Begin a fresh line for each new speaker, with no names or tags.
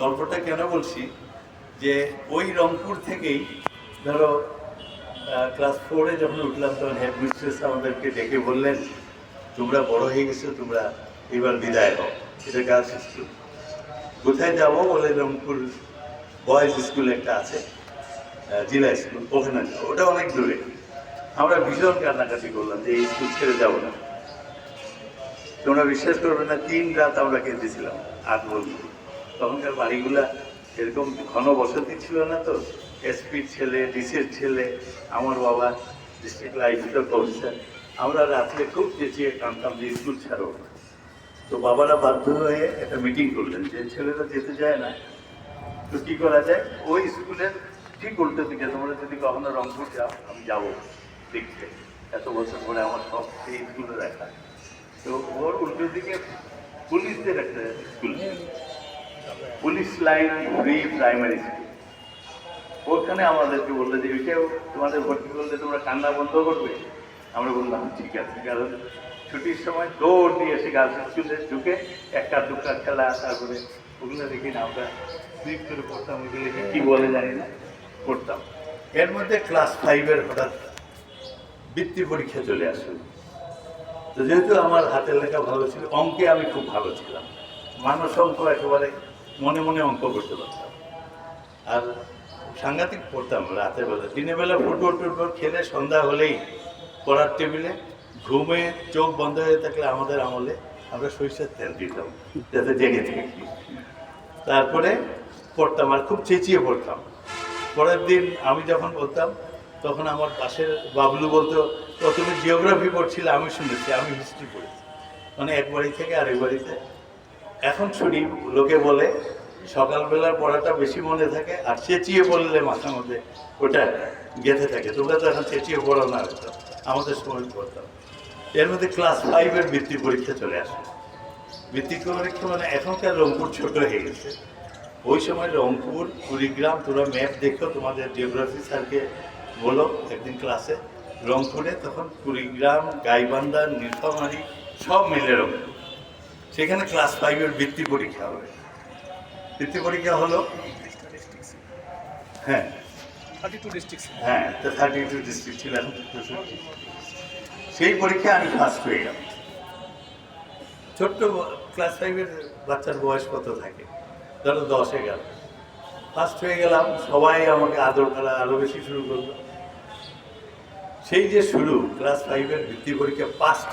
গল্পটা কেন বলছি যে ওই রংপুর থেকেই ধরো ক্লাস 4-এ যখন উঠলাম তখন হেডমিস্ট্রেস আমাদেরকে ডেকে বললেন, তোমরা বড় হয়ে গেছো, তোমরা এবার বিদায় হও। এটা গার্লস স্কুল। কোথায় যাবো বলে, রংপুর বয়েজ স্কুল একটা আছে, জেলা স্কুল, ওখানে যাবো। ওটা অনেক দূরে। আমরা ভীষণ কান্নাকাটি করলাম যে এই স্কুল ছেড়ে যাবো না। তোমরা বিশ্বাস করবে না, 3 রাত আমরা কেঁদেছিলাম 8 বন্ধু। তখনকার বাড়িগুলা এরকম ঘন বসতি ছিল না, তো এসপির ছেলে, ডিসির ছেলে, আমার বাবা ডিস্ট্রিক্ট লাইব্রেরি অফিসার। আমরা রাত্রে খুব চেঁচিয়ে কাঁদতাম যে স্কুল ছাড়ো। তো বাবারা বাধ্য হয়ে একটা মিটিং করলেন যে ছেলেরা যেতে চায় না, তো কী করা যায়। ওই স্কুলের ঠিক উল্টো দিকে তোমরা যদি কখনো রংপুর যাও, আমি যাবো দেখতে, এত বছর পরে আমার সব সেই স্কুলে দেখা। তো ওর উল্টো দিকে পুলিশদের একটা school, police line pre primary school. ওখানে আমাদেরকে বললো যে ওইটাও তোমাদের ভর্তি করলে তোমরা কান্না বন্ধ করবে। আমরা বললাম ঠিক আছে, কারণ ছুটির সময় দৌড় দিয়ে এসে গার্লস স্কুলে ঢুকে একটা দুটা খেলা, তারপরে ওগুলো দেখি না আমরা স্লিপ করে পড়তাম, ওইগুলো কী বলে জানি না, পড়তাম। এর মধ্যে ক্লাস 5-এর হঠাৎ বৃত্তি পরীক্ষা চলে আসলো। তো যেহেতু আমার হাতের লেখা ভালো ছিল, অঙ্কে আমি খুব ভালো ছিলাম, মানস অঙ্ক একেবারে মনে মনে অঙ্ক করতে পারতাম। আর সাংঘাতিক পড়তাম রাতের বেলা। দিনের বেলা ফুটবল টুটবল খেলে সন্ধ্যা হলেই পড়ার টেবিলে ঘুমে চোখ বন্ধ হয়ে থাকলে আমাদের আমলে আমরা সরিষার তেল দিতাম যাতে জেগে থাকি। তারপরে পড়তাম আর খুব চেঁচিয়ে পড়তাম। পরের দিন আমি যখন বলতাম তখন আমার পাশের বাবলু বলতো, প্রথমে জিওগ্রাফি পড়ছিল, আমি শুনেছি, আমি হিস্ট্রি পড়েছি। মানে এক বাড়ি থেকে আরেক বাড়িতে। এখন শুনি লোকে বলে সকালবেলার পড়াটা বেশি মনে থাকে, আর চেঁচিয়ে পড়লে মাথার মধ্যে ওটা গেঁথে থাকে। তোমরা তো এখন চেঁচিয়ে পড়ো না, হয়তো আমাদের সময় পড়তাম। এর মধ্যে ক্লাস 5-এর বৃত্তি পরীক্ষা চলে আসে। বৃত্তি পরীক্ষা মানে এখনকার রংপুর ছোট হয়ে গেছে, ওই সময় রংপুর, কুড়িগ্রাম, তোমরা ম্যাপ দেখো, তোমাদের জিওগ্রাফি স্যারকে বলো একদিন ক্লাসে, রংপুরে তখন কুড়িগ্রাম, গাইবান্ধা, নীলফামারী সব মিলে রংপুর। সেখানে ক্লাস 5-এর বৃত্তি পরীক্ষা হবে। বৃত্তি পরীক্ষা হলো, হ্যাঁ
32 ডিস্ট্রিক্ট।
হ্যাঁ, তো 32 ডিস্ট্রিক্ট ছিল। সেই পরীক্ষায় আমি ফার্স্ট হয়ে গেলাম। ছোট্ট ক্লাস 5-এর বাচ্চার বয়স কত থাকে, ধরো 10-11, ফার্স্ট হয়ে গেলাম। সবাই আমাকে আদর করা আরও বেশি শুরু করলো। সেই যে শুরু, ক্লাস 5-এর বৃত্তি পরীক্ষা 5টা